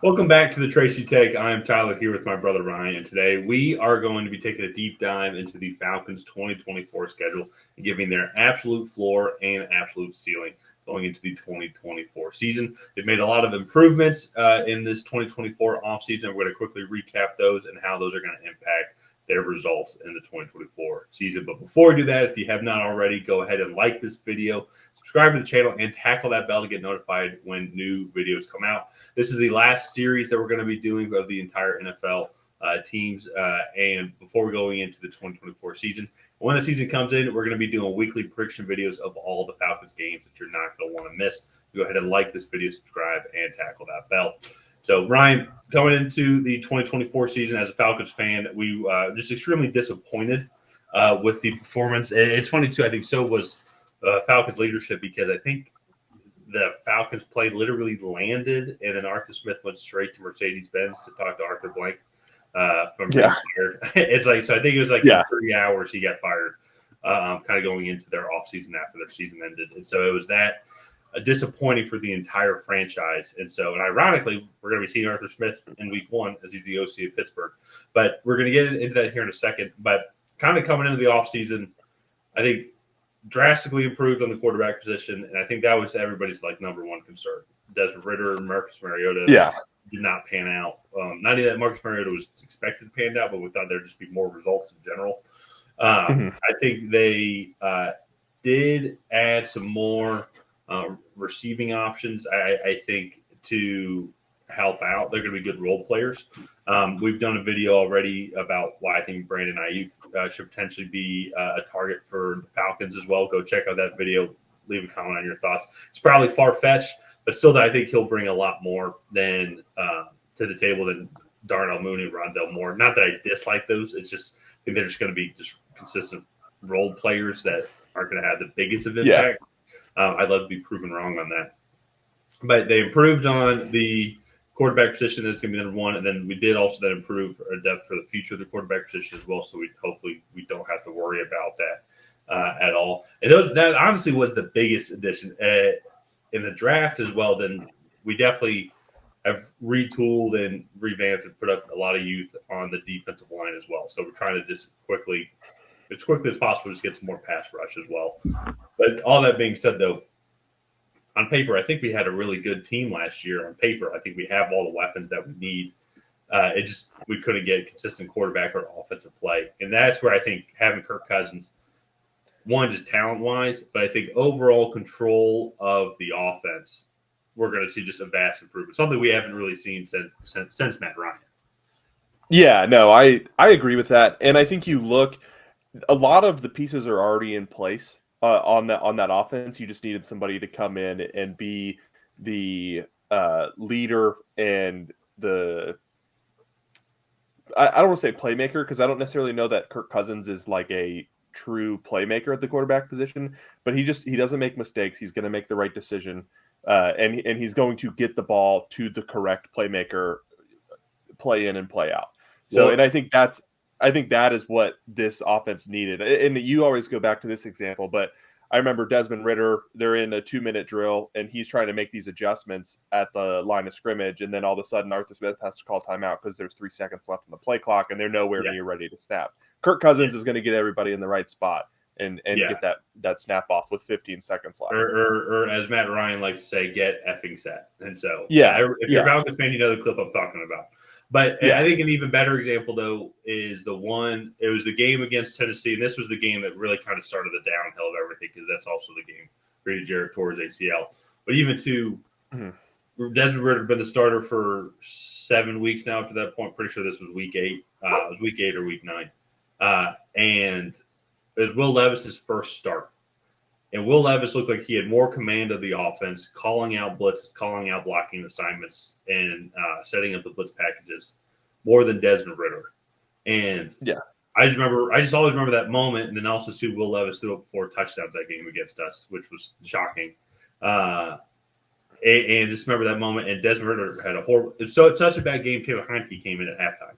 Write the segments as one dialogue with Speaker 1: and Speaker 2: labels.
Speaker 1: Welcome back to the Tracy Take. I'm Tyler here with my brother Ryan, and today we are going to be taking a deep dive into the Falcons 2024 schedule and giving their absolute floor and absolute ceiling going into the 2024 season. They've made a lot of improvements in this 2024 offseason. We're going to quickly recap those and how those are going to impact their results in the 2024 season. But before we do that, if you have not already, go ahead and like this video, subscribe to the channel, and tackle that bell to get notified when new videos come out. This is the last series that we're going to be doing of the entire NFL teams. And before we're going into the 2024 season, when the season comes in, we're going to be doing weekly prediction videos of all the Falcons games that you're not going to want to miss. Go ahead and like this video, subscribe, and tackle that bell. So, Ryan, coming into the 2024 season as a Falcons fan, we just extremely disappointed with the performance. It's funny, too. I think so was Falcons leadership, because I think the Falcons play literally landed, and then Arthur Smith went straight to Mercedes-Benz to talk to Arthur Blank from being fired. It's like, so I think it was like in 3 hours he got fired, kind of going into their offseason after their season ended. And so it was that disappointing for the entire franchise. And so, and ironically, we're going to be seeing Arthur Smith in week 1 as he's the OC of Pittsburgh. But we're going to get into that here in a second. But kind of coming into the offseason, I think drastically improved on the quarterback position, and I think that was everybody's number one concern. Desmond Ridder and Marcus Mariota did not pan out. Not only that Marcus Mariota was expected to pan out, but we thought there'd just be more results in general. I think they did add some more receiving options, I think, to help out. They're going to be good role players. We've done a video already about why I think Brandon Ayuk should potentially be a target for the Falcons as well. Go check out that video. Leave a comment on your thoughts. It's probably far-fetched, but still I think he'll bring a lot more than to the table than Darnell Mooney and Rondell Moore. Not that I dislike those. It's just I think they're just going to be just consistent role players that aren't going to have the biggest of impact. I'd love to be proven wrong on that. But they improved on the quarterback position. That's going to be number one. And then we did also then improve our depth for the future of the quarterback position as well. So hopefully we don't have to worry about that at all. And that honestly was the biggest addition in the draft as well. Then we definitely have retooled and revamped and put up a lot of youth on the defensive line as well. So we're trying to just as quickly as possible, just get some more pass rush as well. But all that being said, though, on paper, I think we had a really good team last year. On paper, I think we have all the weapons that we need. We couldn't get consistent quarterback or offensive play. And that's where I think having Kirk Cousins, one, just talent-wise, but I think overall control of the offense, we're going to see just a vast improvement, something we haven't really seen since Matt Ryan.
Speaker 2: Yeah, no, I agree with that. And I think you look – a lot of the pieces are already in place on that offense. You just needed somebody to come in and be the leader and I don't want to say playmaker, because I don't necessarily know that Kirk Cousins is like a true playmaker at the quarterback position, but he doesn't make mistakes. He's going to make the right decision, and he's going to get the ball to the correct playmaker, play in and play out. So, and I think that is what this offense needed. And you always go back to this example, but I remember Desmond Ridder, they're in a 2-minute drill, and he's trying to make these adjustments at the line of scrimmage, and then all of a sudden Arthur Smith has to call timeout because there's 3 seconds left on the play clock, and they're nowhere near ready to snap. Kirk Cousins is going to get everybody in the right spot and get that snap off with 15 seconds left.
Speaker 1: Or as Matt Ryan likes to say, get effing set. And so, if you're a Falcons fan, you know the clip I'm talking about. But I think an even better example, though, is it was the game against Tennessee, and this was the game that really kind of started the downhill of everything, because that's also the game where Jarrett tore his ACL. But even Desmond Ridder had been the starter for 7 weeks now up to that point. Pretty sure this was week 8. It was week 8 or week 9. And it was Will Levis's first start. And Will Levis looked like he had more command of the offense, calling out blitzes, calling out blocking assignments, and setting up the blitz packages more than Desmond Ridder. And I just always remember that moment. And then also see Will Levis threw up 4 touchdowns that game against us, which was shocking. And just remember that moment. And Desmond Ridder had it's such a bad game. Taylor Heineke came in at halftime.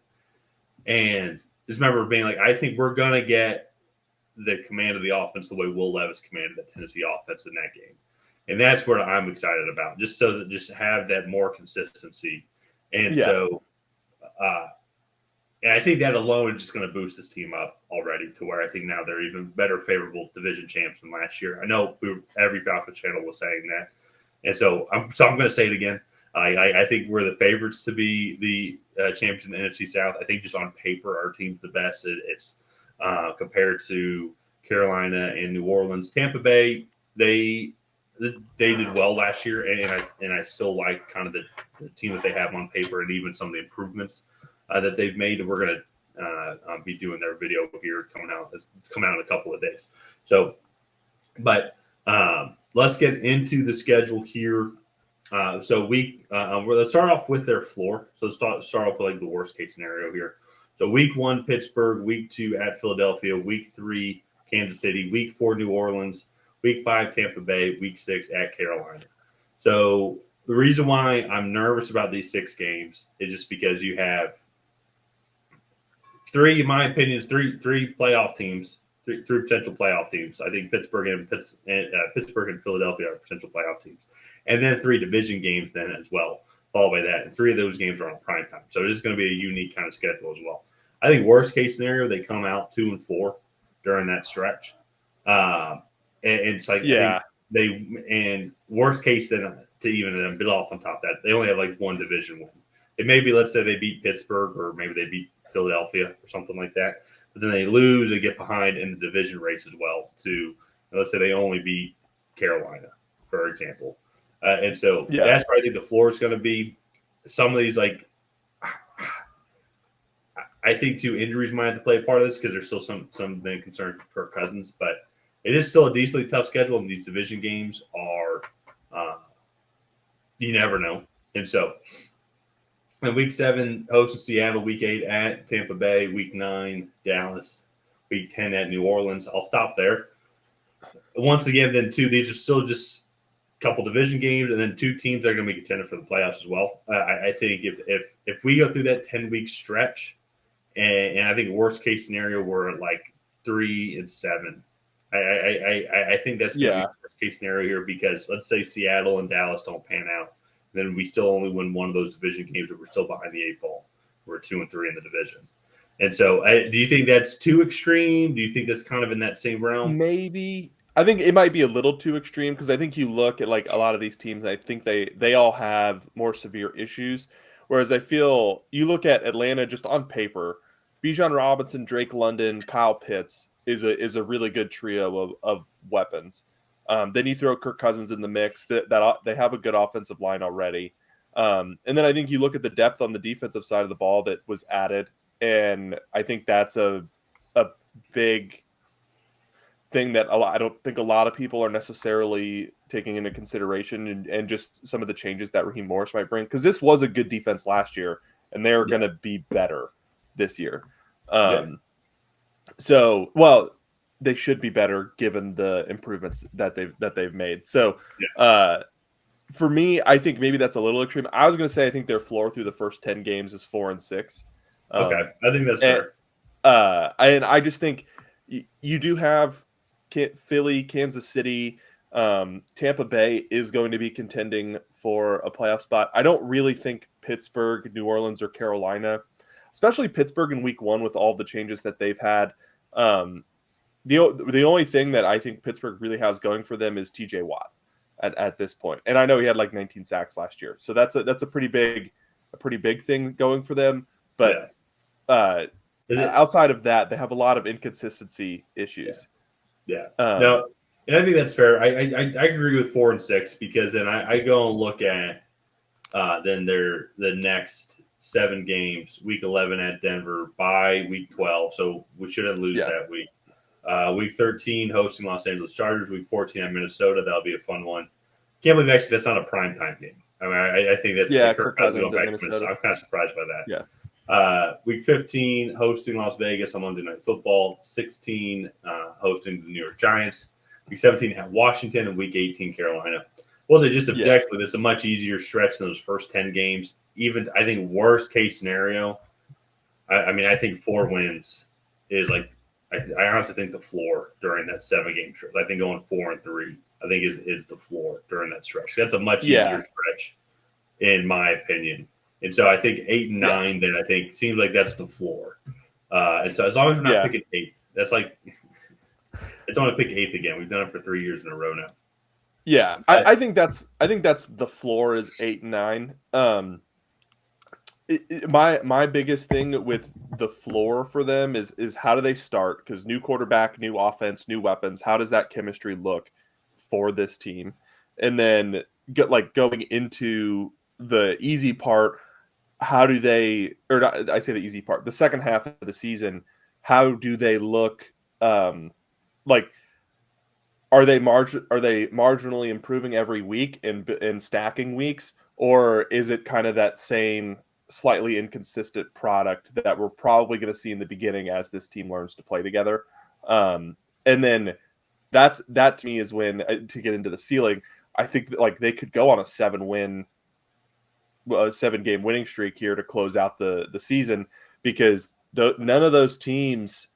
Speaker 1: And just remember being like, I think we're going to get the command of the offense the way Will Levis commanded the Tennessee offense in that game. And that's what I'm excited about, just so that just have that more consistency And
Speaker 2: Yeah.
Speaker 1: so, and I think that alone is just going to boost this team up already to where I think now they're even better favorable division champs than last year. I know every Falcons channel was saying that. And so I'm going to say it again. I think we're the favorites to be the champions in the NFC South. I think just on paper, our team's the best. It's compared to Carolina and New Orleans. Tampa Bay, they did well last year, and I still like kind of the team that they have on paper and even some of the improvements that they've made. And we're going to be doing their video here coming out. It's coming out in a couple of days. So, but let's get into the schedule here. Let's start off with their floor. So start off with like the worst case scenario here. So week 1, Pittsburgh, week 2 at Philadelphia, week 3, Kansas City, week 4, New Orleans, week 5, Tampa Bay, week 6 at Carolina. So the reason why I'm nervous about these 6 games is just because you have three playoff teams. Three potential playoff teams. I think Pittsburgh and Philadelphia are potential playoff teams, and then 3 division games then as well. Followed by that, and 3 of those games are on prime time. So it is going to be a unique kind of schedule as well. I think worst case scenario they come out 2-4 during that stretch, and it's like and worst case then to even build off on top of that they only have like 1 division win. It may be, let's say they beat Pittsburgh or maybe they beat Philadelphia or something like that. But then they lose and get behind in the division race as well. Let's say they only beat Carolina, for example. And so that's where I think the floor is going to be. Some of these, like, I think 2 injuries might have to play a part of this because there's still some concerns with Kirk Cousins. But it is still a decently tough schedule, and these division games are you never know. And so in week 7, hosting Seattle, week 8 at Tampa Bay, week 9, Dallas, week 10 at New Orleans. I'll stop there. Once again, then 2, these are still just a couple division games, and then 2 teams that are going to be contender for the playoffs as well. I think if we go through that 10-week stretch, and I think worst case scenario we're at like 3-7. I think that's going to be the worst case scenario here because let's say Seattle and Dallas don't pan out. Then we still only win 1 of those division games, but we're still behind the 8 ball. We're 2-3 in the division. And so, do you think that's too extreme? Do you think that's kind of in that same realm?
Speaker 2: Maybe. I think it might be a little too extreme because I think you look at like a lot of these teams, and I think they all have more severe issues. Whereas I feel you look at Atlanta just on paper, Bijan Robinson, Drake London, Kyle Pitts is a really good trio of weapons. Then you throw Kirk Cousins in the mix. That they have a good offensive line already. And then I think you look at the depth on the defensive side of the ball that was added, and I think that's a big thing that I don't think a lot of people are necessarily taking into consideration, and just some of the changes that Raheem Morris might bring, because this was a good defense last year, and they're going to be better this year. So, well, they should be better given the improvements that they've made. So, for me, I think maybe that's a little extreme. I was going to say I think their floor through the first 10 games is 4-6.
Speaker 1: Okay, I think that's fair.
Speaker 2: And I just think you do have Philly, Kansas City, Tampa Bay is going to be contending for a playoff spot. I don't really think Pittsburgh, New Orleans, or Carolina, especially Pittsburgh in week 1 with all the changes that they've had. The only thing that I think Pittsburgh really has going for them is TJ Watt at this point. And I know he had like 19 sacks last year. So that's a pretty big thing going for them. But outside of that, they have a lot of inconsistency issues.
Speaker 1: No, and I think that's fair. I agree with 4-6 because then I go and look at then the next 7 games, week 11 at Denver, by week 12. So we shouldn't lose that week. Week 13 hosting Los Angeles Chargers. Week 14 at Minnesota. That'll be a fun one. Can't believe actually that's not a primetime game. I mean, I think that's
Speaker 2: Kirk Cousins going back to
Speaker 1: Minnesota. I'm kind of surprised by that. Week 15 hosting Las Vegas on Monday Night Football. 16 hosting the New York Giants. Week 17 at Washington, and week 18 Carolina. Well, just objectively, this is a much easier stretch than those first 10 games. Even I think worst case scenario, I think 4 wins is like I honestly think the floor during that 7-game stretch. I think going 4-3, I think is the floor during that stretch. That's a much easier stretch, in my opinion. And so I think 8 and
Speaker 2: Yeah.
Speaker 1: 9, then I think seems like that's the floor. And so as long as we're not
Speaker 2: Yeah.
Speaker 1: picking 8th, that's like it's only pick 8th again. We've done it for 3 years in a row now.
Speaker 2: Yeah.
Speaker 1: But,
Speaker 2: I think that's the floor is 8 and 9. My biggest thing with the floor for them is how do they start? Because new quarterback, new offense, new weapons. How does that chemistry look for this team? And then going into the easy part, how do they? Or not, I say the easy part. The second half of the season, how do they look? Like are they marginally improving every week and stacking weeks, or is it kind of that same slightly inconsistent product that we're probably going to see in the beginning as this team learns to play together? And then that to me is when to get into the ceiling. I think that, like, they could go on a 7-game winning streak here to close out the season because none of those teams.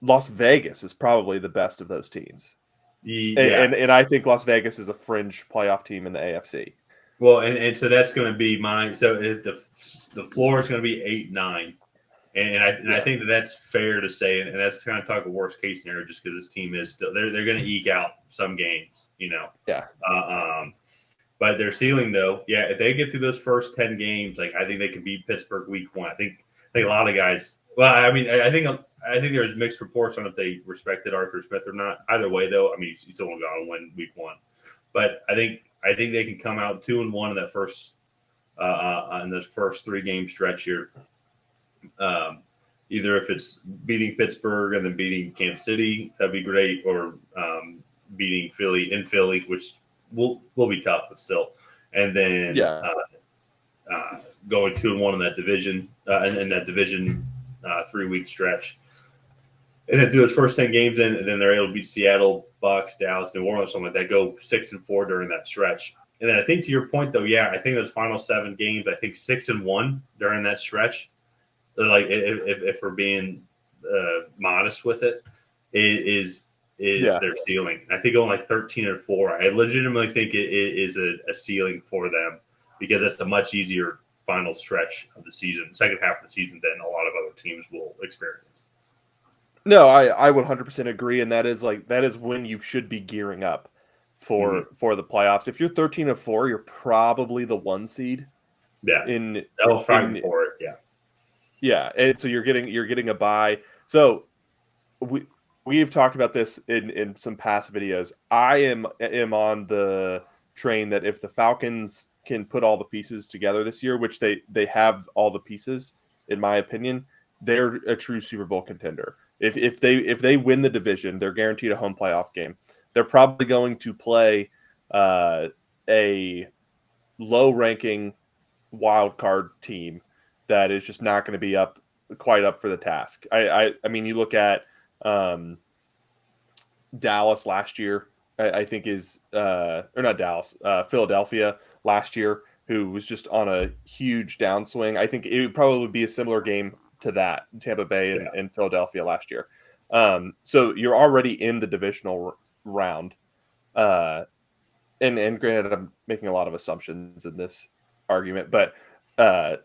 Speaker 2: Las Vegas is probably the best of those teams.
Speaker 1: yeah.
Speaker 2: And I think Las Vegas is a fringe playoff team in the AFC.
Speaker 1: Well, and so that's going to be so if the floor is going to be 8 9, and I
Speaker 2: Yeah.
Speaker 1: think that's fair to say, and that's kind of talk a worst case scenario, just because this team is still they're going to eke out some games,
Speaker 2: Yeah.
Speaker 1: But their ceiling though, yeah, if they get through those first 10 games, like I think they can beat Pittsburgh week 1. I think a lot of guys. Well, I mean, I think there's mixed reports on if they respected Arthur Smith or not. Either way, though, I mean, he's still going to win week 1. But I think they can come out 2-1 in that first in this first 3-game stretch here. Either if it's beating Pittsburgh and then beating Kansas City, that'd be great, or beating Philly in Philly, which will be tough, but still. And then
Speaker 2: Yeah.
Speaker 1: going 2-1 in that division, and in that division 3-week stretch. And then through those first 10 games, and then they're able to beat Seattle, Bucks, Dallas, New Orleans, something like that, go 6-4 during that stretch. And then I think to your point, though, yeah, I think those final 7 games, I think 6-1 during that stretch, like if we're being modest with it, is
Speaker 2: Yeah.
Speaker 1: their ceiling. I think going like 13-4, I legitimately think it is a ceiling for them because it's a much easier final stretch of the season, second half of the season, than a lot of other teams will experience.
Speaker 2: No, I would 100% agree, and that is when you should be gearing up for the playoffs. If you're 13-4, you're probably the 1 seed.
Speaker 1: Yeah,
Speaker 2: In
Speaker 1: they'll fight for it. Yeah.
Speaker 2: Yeah, and so you're getting a bye. So we've talked about this in some past videos. I am on the train that if the Falcons can put all the pieces together this year, which they have all the pieces, in my opinion, they're a true Super Bowl contender. If they win the division, they're guaranteed a home playoff game. They're probably going to play a low-ranking wild card team that is just not going to be quite up for the task. I mean, you look at Dallas last year. I think is or not Dallas, Philadelphia last year, who was just on a huge downswing. I think it would probably be a similar game to that, Tampa Bay and Philadelphia last year. So you're already in the divisional round. And granted, I'm making a lot of assumptions in this argument, but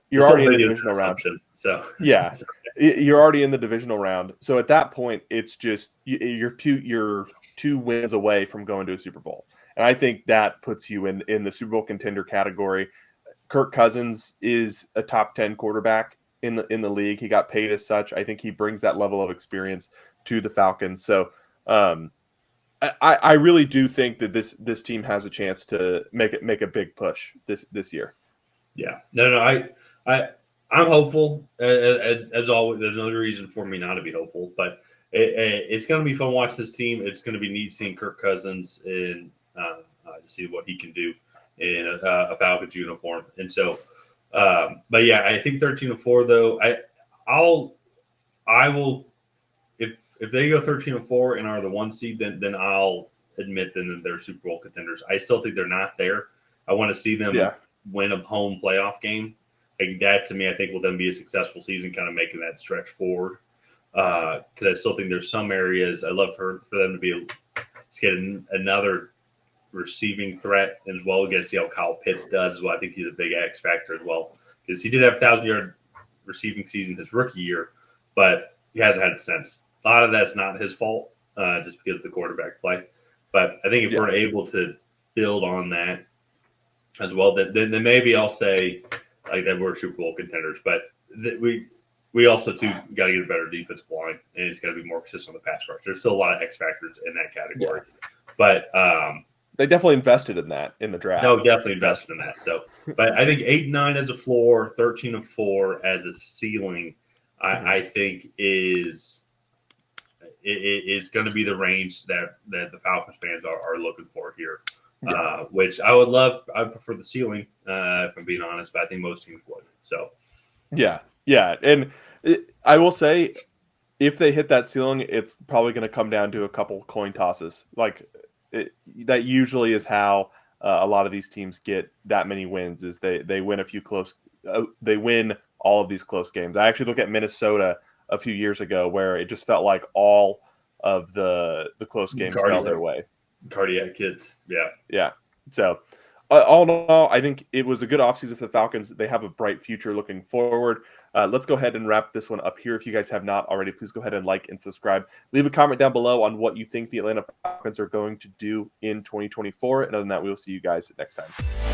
Speaker 2: you're already in the divisional round.
Speaker 1: So
Speaker 2: yeah, you're already in the divisional round. So at that point, it's just you're 2 wins away from going to a Super Bowl, and I think that puts you in the Super Bowl contender category. Kirk Cousins is a top 10 quarterback in the league. He got paid as such. I think he brings that level of experience to the Falcons. So I really do think that this team has a chance to make a big push this year.
Speaker 1: Yeah, no, I'm hopeful. As always, there's no reason for me not to be hopeful, but it's going to be fun to watch this team. It's going to be neat seeing Kirk Cousins to see what he can do in a Falcons uniform. And so, but yeah, I think 13-4 though. I will if they go 13-4 and are the 1 seed, then I'll admit then that they're Super Bowl contenders. I still think they're not there. I want to see them win a home playoff game. Like that to me, I think will then be a successful season, kind of making that stretch forward. Because I still think there's some areas I'd love for them to be get another receiving threat as well. We got to see how Kyle Pitts does as well. I think he's a big X factor as well because he did have 1,000-yard receiving season his rookie year, but he hasn't had it since. A lot of that's not his fault, just because of the quarterback play. But I think if we're able to build on that as well, then maybe I'll say like that we're Super Bowl contenders. But we also too got to get a better defensive line, and it's got to be more consistent on the pass rush. There's still a lot of X factors in that category, but
Speaker 2: they definitely invested in that in the draft.
Speaker 1: No, definitely invested in that. So, but I think 8-9 as a floor, 13-4 as a ceiling, I think is going to be the range that the Falcons fans are looking for here. Which I would love. I prefer the ceiling, if I'm being honest, but I think most teams would. So,
Speaker 2: yeah, and I will say, if they hit that ceiling, it's probably going to come down to a couple coin tosses. Like that usually is how a lot of these teams get that many wins. Is they win a few close. They win all of these close games. I actually look at Minnesota a few years ago, where it just felt like all of the close games fell their way.
Speaker 1: Cardiac kids,
Speaker 2: yeah. So, all in all, I think it was a good offseason for the Falcons. They have a bright future looking forward. Let's go ahead and wrap this one up here. If you guys have not already, please go ahead and like and subscribe. Leave a comment down below on what you think the Atlanta Falcons are going to do in 2024. And other than that, we will see you guys next time.